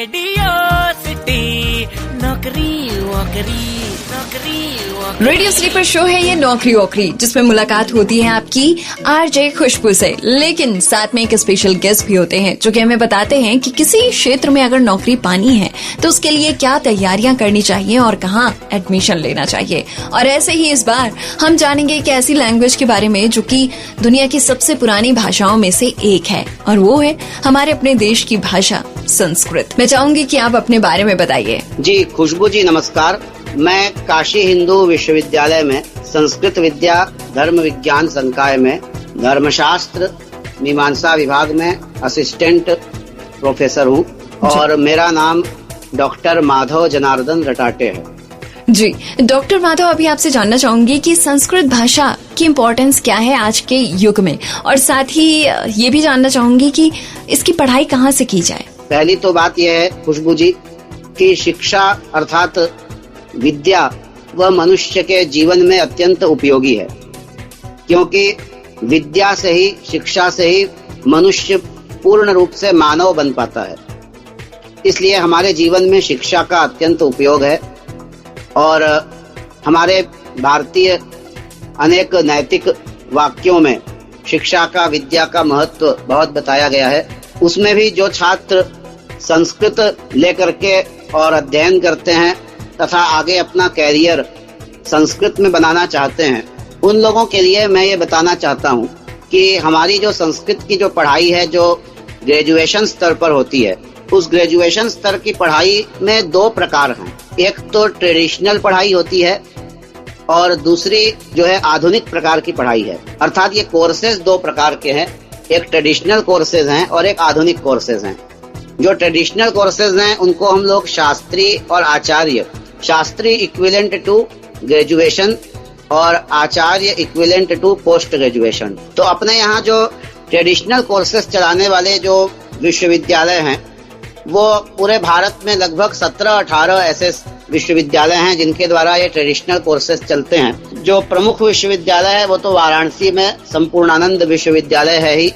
Radio city नौकरी वोकरी radio city पर show है ये नौकरी वोकरी, जिसमें मुलाकात होती है आपकी आरजे खुशबू से, लेकिन साथ में एक स्पेशल गेस्ट भी होते हैं जो कि हमें बताते हैं कि किसी क्षेत्र में अगर नौकरी पानी है तो उसके लिए क्या तैयारियां करनी चाहिए और कहाँ एडमिशन लेना चाहिए। और ऐसे ही इस बार हम जानेंगे एक ऐसी लैंग्वेज के बारे में जो कि दुनिया की सबसे पुरानी भाषाओं में से एक है, और वो है हमारे अपने देश की भाषा संस्कृत। मैं चाहूंगी कि आप अपने बारे में बताइए। जी खुशबू जी नमस्कार। मैं काशी हिंदू विश्वविद्यालय में संस्कृत विद्या धर्म विज्ञान संकाय में धर्मशास्त्र मीमांसा विभाग में असिस्टेंट प्रोफेसर हूँ और मेरा नाम डॉक्टर माधव जनार्दन रटाटे है। जी डॉक्टर माधव, अभी आपसे जानना चाहूंगी कि संस्कृत भाषा की इम्पोर्टेंस क्या है आज के युग में, और साथ ही ये भी जानना चाहूंगी कि इसकी पढ़ाई कहाँ से की जाए। पहली तो बात यह है खुशबू जी कि शिक्षा अर्थात विद्या वह मनुष्य के जीवन में अत्यंत उपयोगी है, क्योंकि विद्या से ही शिक्षा से ही मनुष्य पूर्ण रूप से मानव बन पाता है। इसलिए हमारे जीवन में शिक्षा का अत्यंत उपयोग है और हमारे भारतीय अनेक नैतिक वाक्यों में शिक्षा का विद्या का महत्व बहुत बताया गया है। उसमें भी जो छात्र संस्कृत लेकर के और अध्ययन करते हैं तथा आगे अपना कैरियर संस्कृत में बनाना चाहते हैं, उन लोगों के लिए मैं ये बताना चाहता हूँ कि हमारी जो संस्कृत की जो पढ़ाई है जो ग्रेजुएशन स्तर पर होती है, उस ग्रेजुएशन स्तर की पढ़ाई में दो प्रकार हैं। एक तो ट्रेडिशनल पढ़ाई होती है और दूसरी जो है आधुनिक प्रकार की पढ़ाई है। अर्थात ये कोर्सेज दो प्रकार के हैं, एक ट्रेडिशनल कोर्सेज हैं और एक आधुनिक कोर्सेज हैं। जो ट्रेडिशनल कोर्सेज हैं उनको हम लोग शास्त्री और Acharya, Shastri equivalent to graduation और Acharya equivalent to post graduation. तो अपने यहाँ जो ट्रेडिशनल कोर्सेज चलाने वाले जो विश्वविद्यालय हैं वो पूरे भारत में लगभग 17-18 ऐसे विश्वविद्यालय हैं जिनके द्वारा ये ट्रेडिशनल कोर्सेज चलते हैं। जो प्रमुख विश्वविद्यालय है वो तो वाराणसी में संपूर्णानंद विश्वविद्यालय है ही।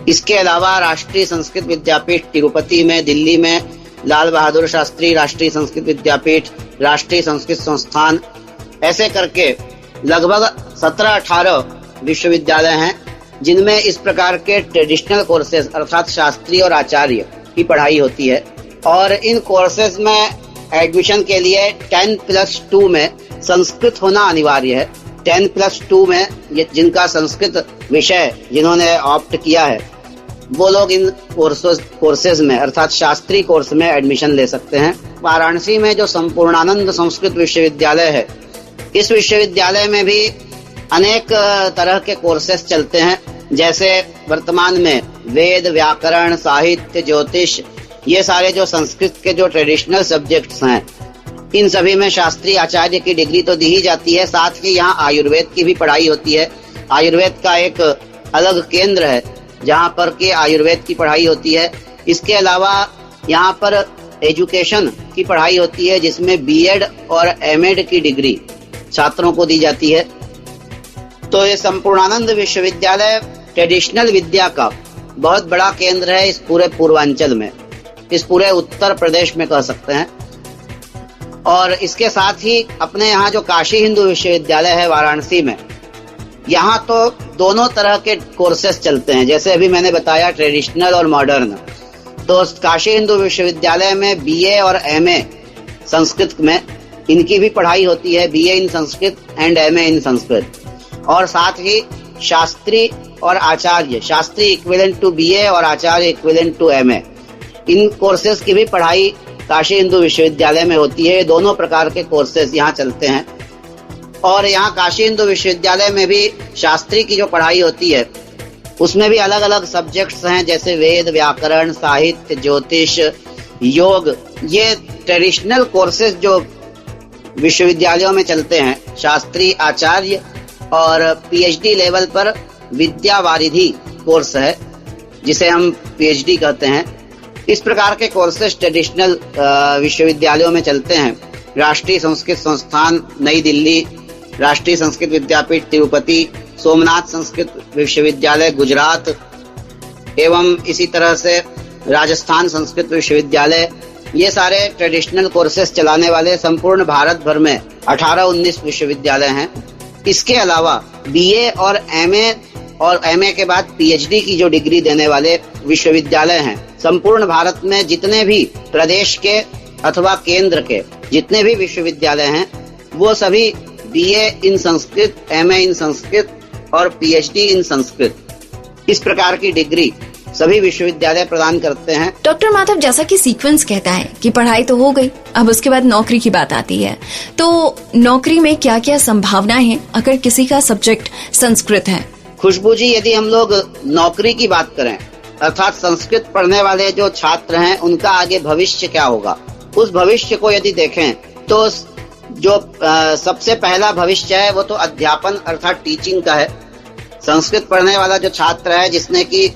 इसके अलावा राष्ट्रीय संस्कृत विद्यापीठ तिरुपति में, दिल्ली में लाल बहादुर शास्त्री राष्ट्रीय संस्कृत विद्यापीठ, राष्ट्रीय संस्कृत संस्थान, ऐसे करके लगभग 17-18 विश्वविद्यालय हैं जिनमें इस प्रकार के ट्रेडिशनल कोर्सेज अर्थात शास्त्री और आचार्य की पढ़ाई होती है। और इन कोर्सेज में एडमिशन के लिए 10+2 में संस्कृत होना अनिवार्य है। 10+2 में जिनका संस्कृत विषय जिन्होंने ऑप्ट किया है वो लोग इन कोर्सेज में अर्थात शास्त्री कोर्स में एडमिशन ले सकते हैं। वाराणसी में जो संपूर्णानंद संस्कृत विश्वविद्यालय है, इस विश्वविद्यालय में भी अनेक तरह के कोर्सेज चलते हैं। जैसे वर्तमान में वेद, व्याकरण, साहित्य, ज्योतिष, ये सारे जो संस्कृत के जो ट्रेडिशनल सब्जेक्ट्स हैं, इन सभी में शास्त्री आचार्य की डिग्री तो दी ही जाती है। साथ ही यहाँ आयुर्वेद की भी पढ़ाई होती है। आयुर्वेद का एक अलग केंद्र है जहाँ पर के आयुर्वेद की पढ़ाई होती है। इसके अलावा यहाँ पर एजुकेशन की पढ़ाई होती है जिसमें बीएड और एमएड की डिग्री छात्रों को दी जाती है। तो ये संपूर्णानंद विश्वविद्यालय ट्रेडिशनल विद्या का बहुत बड़ा केंद्र है इस पूरे पूर्वांचल में, इस पूरे उत्तर प्रदेश में कह सकते हैं। और इसके साथ ही अपने यहाँ जो काशी हिंदू विश्वविद्यालय है वाराणसी में, यहाँ तो दोनों तरह के कोर्सेज चलते हैं। जैसे अभी मैंने बताया ट्रेडिशनल और मॉडर्न, तो काशी हिंदू विश्वविद्यालय में बीए और एमए संस्कृत में इनकी भी पढ़ाई होती है, BA in Sanskrit and MA in Sanskrit. और साथ ही शास्त्री और Acharya, Shastri equivalent to BA और आचार्य इक्विवेलेंट टू एमए, इन कोर्सेज की भी पढ़ाई काशी हिंदू विश्वविद्यालय में होती है। दोनों प्रकार के कोर्सेज यहाँ चलते हैं। और यहाँ काशी हिंदू विश्वविद्यालय में भी शास्त्री की जो पढ़ाई होती है उसमें भी अलग अलग सब्जेक्ट्स हैं, जैसे वेद, व्याकरण, साहित्य, ज्योतिष, योग। ये ट्रेडिशनल कोर्सेज जो विश्वविद्यालयों में चलते हैं, शास्त्री, आचार्य और पीएचडी लेवल पर विद्या वारिधि कोर्स है जिसे हम पीएचडी कहते हैं। इस प्रकार के कोर्सेज ट्रेडिशनल विश्वविद्यालयों में चलते हैं। राष्ट्रीय संस्कृत संस्थान नई दिल्ली, राष्ट्रीय संस्कृत विद्यापीठ तिरुपति, सोमनाथ संस्कृत विश्वविद्यालय गुजरात एवं इसी तरह से राजस्थान संस्कृत विश्वविद्यालय, ये सारे ट्रेडिशनल कोर्सेज चलाने वाले संपूर्ण भारत भर में 18-19 विश्वविद्यालय हैं। इसके अलावा बीए और एमए के बाद पीएचडी की जो डिग्री देने वाले विश्वविद्यालय हैं, संपूर्ण भारत में जितने भी प्रदेश के अथवा केंद्र के जितने भी विश्वविद्यालय हैं, वो सभी BA in Sanskrit, MA in Sanskrit और पीएचडी इन संस्कृत, इस प्रकार की डिग्री सभी विश्वविद्यालय प्रदान करते हैं। डॉक्टर माधव, जैसा कि सीक्वेंस कहता है कि पढ़ाई तो हो गई, अब उसके बाद नौकरी की बात आती है, तो नौकरी में क्या क्या संभावनाएं हैं अगर किसी का सब्जेक्ट संस्कृत है? खुशबू जी, यदि हम लोग नौकरी की बात करें, अर्थात संस्कृत पढ़ने वाले जो छात्र हैं उनका आगे भविष्य क्या होगा, उस भविष्य को यदि देखें तो जो सबसे पहला भविष्य है वो तो अध्यापन अर्थात टीचिंग का है। संस्कृत पढ़ने वाला जो छात्र है जिसने की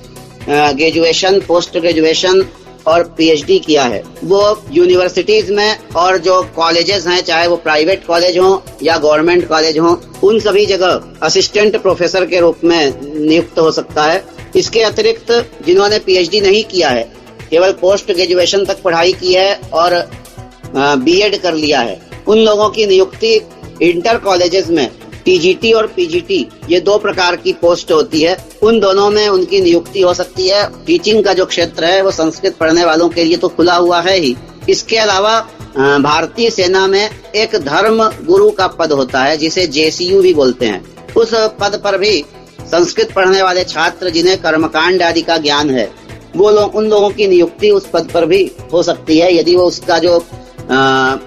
ग्रेजुएशन, पोस्ट ग्रेजुएशन और पीएचडी किया है, वो यूनिवर्सिटीज में और जो कॉलेजेस हैं, चाहे वो प्राइवेट कॉलेज हो या गवर्नमेंट कॉलेज हो, उन सभी जगह असिस्टेंट प्रोफेसर के रूप में नियुक्त हो सकता है। इसके अतिरिक्त जिन्होंने पीएचडी नहीं किया है, केवल पोस्ट ग्रेजुएशन तक पढ़ाई की है और बीएड कर लिया है, उन लोगों की नियुक्ति इंटर कॉलेजेस में टीजीटी और पीजीटी, ये 2 प्रकार की पोस्ट होती है, उन दोनों में उनकी नियुक्ति हो सकती है। टीचिंग का जो क्षेत्र है वो संस्कृत पढ़ने वालों के लिए तो खुला हुआ है ही। इसके अलावा भारतीय सेना में एक धर्म गुरु का पद होता है जिसे जेसीयू भी बोलते हैं। उस पद पर भी संस्कृत पढ़ने वाले छात्र जिन्हें कर्मकांड आदि का ज्ञान है, वो लोग, उन लोगों की नियुक्ति उस पद पर भी हो सकती है यदि वो उसका जो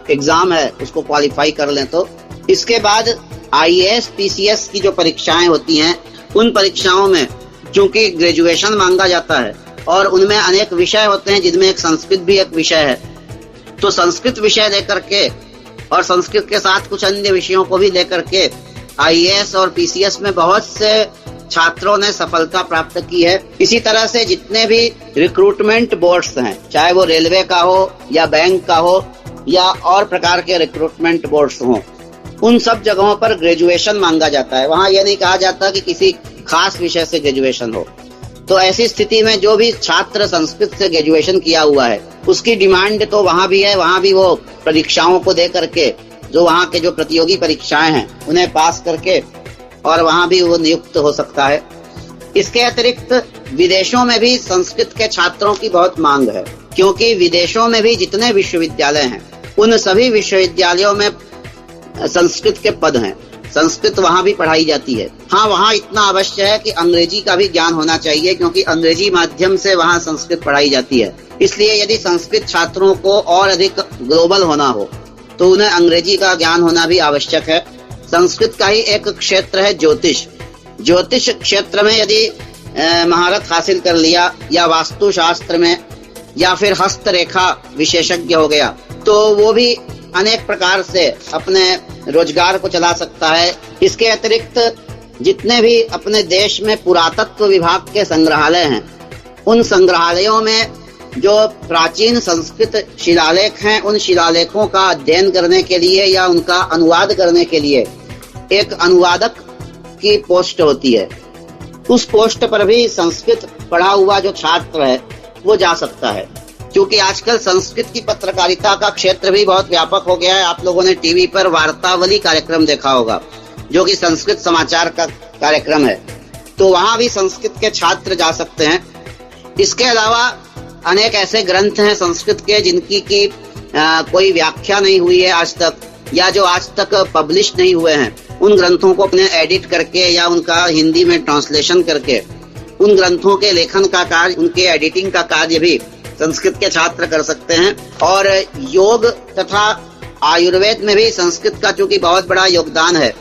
एग्जाम है उसको क्वालिफाई कर लें तो। इसके बाद आईएएस, पीसीएस की जो परीक्षाएं होती हैं, उन परीक्षाओं में चूंकि ग्रेजुएशन मांगा जाता है और उनमें अनेक विषय होते हैं जिनमें एक संस्कृत भी एक विषय है, तो संस्कृत विषय लेकर के और संस्कृत के साथ कुछ अन्य विषयों को भी लेकर के आईएएस और पीसीएस में बहुत से छात्रों ने सफलता प्राप्त की है। इसी तरह से जितने भी रिक्रूटमेंट बोर्ड्स हैं, चाहे वो रेलवे का हो या बैंक का हो या और प्रकार के रिक्रूटमेंट बोर्ड्स हों, उन सब जगहों पर ग्रेजुएशन मांगा जाता है। वहाँ यह नहीं कहा जाता कि किसी खास विषय से ग्रेजुएशन हो। तो ऐसी स्थिति में जो भी छात्र संस्कृत से ग्रेजुएशन किया हुआ है उसकी डिमांड तो वहाँ भी है, वहाँ भी वो परीक्षाओं को दे करके, जो वहाँ के जो प्रतियोगी परीक्षाएं हैं उन्हें पास करके और वहाँ भी वो नियुक्त हो सकता है। इसके अतिरिक्त विदेशों में भी संस्कृत के छात्रों की बहुत मांग है, क्योंकि विदेशों में भी जितने विश्वविद्यालय हैं उन सभी विश्वविद्यालयों में संस्कृत के पद हैं, संस्कृत वहाँ भी पढ़ाई जाती है। हाँ, वहाँ इतना अवश्य है कि अंग्रेजी का भी ज्ञान होना चाहिए, क्योंकि अंग्रेजी माध्यम से वहाँ संस्कृत पढ़ाई जाती है। इसलिए यदि संस्कृत छात्रों को और अधिक ग्लोबल होना हो तो उन्हें अंग्रेजी का ज्ञान होना भी आवश्यक है। संस्कृत का ही एक क्षेत्र है ज्योतिष। ज्योतिष क्षेत्र में यदि महारत हासिल कर लिया, या वास्तुशास्त्र में, या फिर हस्तरेखा विशेषज्ञ हो गया, तो वो भी अनेक प्रकार से अपने रोजगार को चला सकता है। इसके अतिरिक्त जितने भी अपने देश में पुरातत्व विभाग के संग्रहालय हैं, उन संग्रहालयों में जो प्राचीन संस्कृत शिलालेख हैं, उन शिलालेखों का अध्ययन करने के लिए या उनका अनुवाद करने के लिए एक अनुवादक की पोस्ट होती है। उस पोस्ट पर भी संस्कृत पढ़ा हुआ जो छात्र है वो जा सकता है, क्योंकि आजकल संस्कृत की पत्रकारिता का क्षेत्र भी बहुत व्यापक हो गया है। आप लोगों ने टीवी पर वार्तावली कार्यक्रम देखा होगा, जो कि संस्कृत समाचार का कार्यक्रम है, तो वहाँ भी संस्कृत के छात्र जा सकते हैं। इसके अलावा अनेक ऐसे ग्रंथ हैं संस्कृत के जिनकी की कोई व्याख्या नहीं हुई है आज तक, या जो आज तक पब्लिश नहीं हुए हैं, उन ग्रंथों को अपने एडिट करके या उनका हिंदी में ट्रांसलेशन करके उन ग्रंथों के लेखन का कार्य, उनके एडिटिंग का कार्य भी संस्कृत के छात्र कर सकते हैं। और योग तथा आयुर्वेद में भी संस्कृत का चूंकि बहुत बड़ा योगदान है,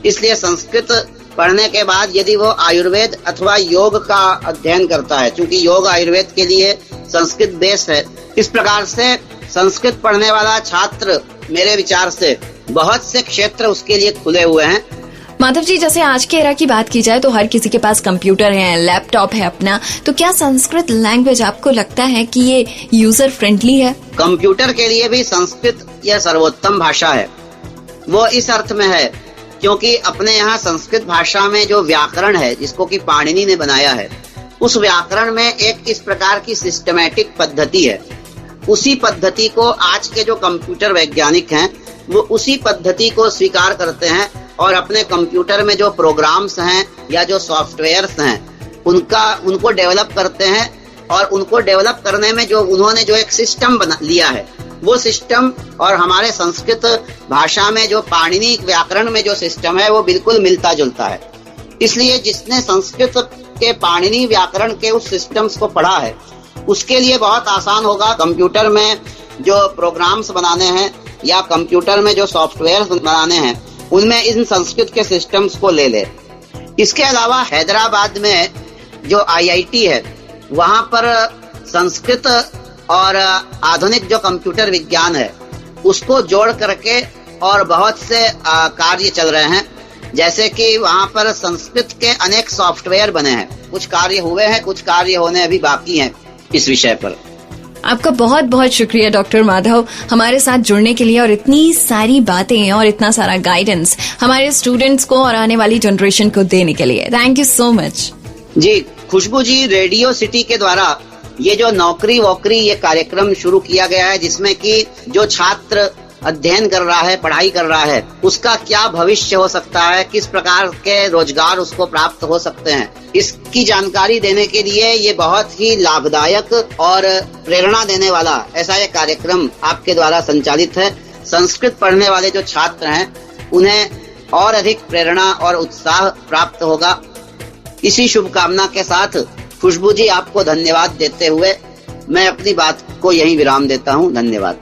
इसलिए संस्कृत पढ़ने के बाद यदि वो आयुर्वेद अथवा योग का अध्ययन करता है, चूंकि योग आयुर्वेद के लिए संस्कृत बेस है, इस प्रकार से संस्कृत पढ़ने वाला छात्र मेरे विचार से बहुत से क्षेत्र उसके लिए खुले हुए हैं। माधव जी, जैसे आज के एरा की बात की जाए तो हर किसी के पास कंप्यूटर है, लैपटॉप है अपना, तो क्या संस्कृत लैंग्वेज आपको लगता है कि ये यूजर फ्रेंडली है? कंप्यूटर के लिए भी संस्कृत यह सर्वोत्तम भाषा है। वो इस अर्थ में है क्योंकि अपने यहाँ संस्कृत भाषा में जो व्याकरण है, जिसको कि पाणिनि ने बनाया है, उस व्याकरण में एक इस प्रकार की सिस्टमैटिक पद्धति है उसी पद्धति को आज के जो कंप्यूटर वैज्ञानिक हैं वो उसी पद्धति को स्वीकार करते हैं और अपने कंप्यूटर में जो प्रोग्राम्स हैं या जो सॉफ्टवेयर्स हैं उनको डेवलप करते हैं। और उनको डेवलप करने में जो उन्होंने जो एक सिस्टम बना लिया है वो सिस्टम और हमारे संस्कृत भाषा में जो पाणिनि व्याकरण में जो सिस्टम है वो बिल्कुल मिलता जुलता है। इसलिए जिसने संस्कृत के पाणिनि व्याकरण के उस सिस्टम्स को पढ़ा है उसके लिए बहुत आसान होगा कंप्यूटर में जो प्रोग्राम्स बनाने हैं या कंप्यूटर में जो सॉफ्टवेयर बनाने हैं उनमें इन संस्कृत के सिस्टम्स को ले ले। इसके अलावा हैदराबाद में जो IIT है वहां पर संस्कृत और आधुनिक जो कंप्यूटर विज्ञान है उसको जोड़ करके और बहुत से कार्य चल रहे हैं। जैसे कि वहां पर संस्कृत के अनेक सॉफ्टवेयर बने हैं, कुछ कार्य हुए हैं, कुछ कार्य होने अभी बाकी हैं इस विषय पर। आपका बहुत बहुत शुक्रिया डॉक्टर माधव हमारे साथ जुड़ने के लिए और इतनी सारी बातें और इतना सारा गाइडेंस हमारे स्टूडेंट्स को और आने वाली जनरेशन को देने के लिए। Thank you so much. जी खुशबू जी, रेडियो सिटी के द्वारा ये जो नौकरी वोकरी ये कार्यक्रम शुरू किया गया है जिसमें कि जो छात्र अध्ययन कर रहा है, पढ़ाई कर रहा है, उसका क्या भविष्य हो सकता है, किस प्रकार के रोजगार उसको प्राप्त हो सकते हैं, इसकी जानकारी देने के लिए ये बहुत ही लाभदायक और प्रेरणा देने वाला ऐसा ये कार्यक्रम आपके द्वारा संचालित है। संस्कृत पढ़ने वाले जो छात्र हैं उन्हें और अधिक प्रेरणा और उत्साह प्राप्त होगा। इसी शुभकामना के साथ खुशबू जी आपको धन्यवाद देते हुए मैं अपनी बात को यहीं विराम देता हूँ। धन्यवाद।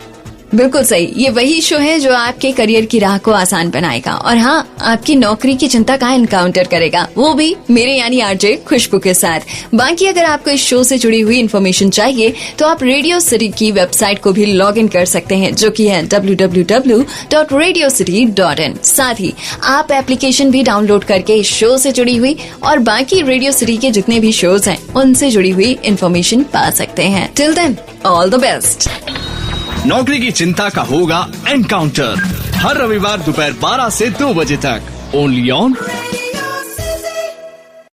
बिल्कुल सही, ये वही शो है जो आपके करियर की राह को आसान बनाएगा और हाँ, आपकी नौकरी की चिंता का एनकाउंटर करेगा, वो भी मेरे यानी आरजे खुशबू के साथ। बाकी अगर आपको इस शो से जुड़ी हुई इन्फॉर्मेशन चाहिए तो आप रेडियो सिटी की वेबसाइट को भी लॉग इन कर सकते हैं जो कि है www.radiocity.in। साथ ही आप एप्लीकेशन भी डाउनलोड करके इस शो से जुड़ी हुई और बाकी रेडियो सिटी के जितने भी शोज हैं उनसे जुड़ी हुई इन्फॉर्मेशन पा सकते हैं। Till then, all the best. नौकरी की चिंता का होगा एनकाउंटर हर रविवार दोपहर 12 से 2 बजे तक ओनली ऑन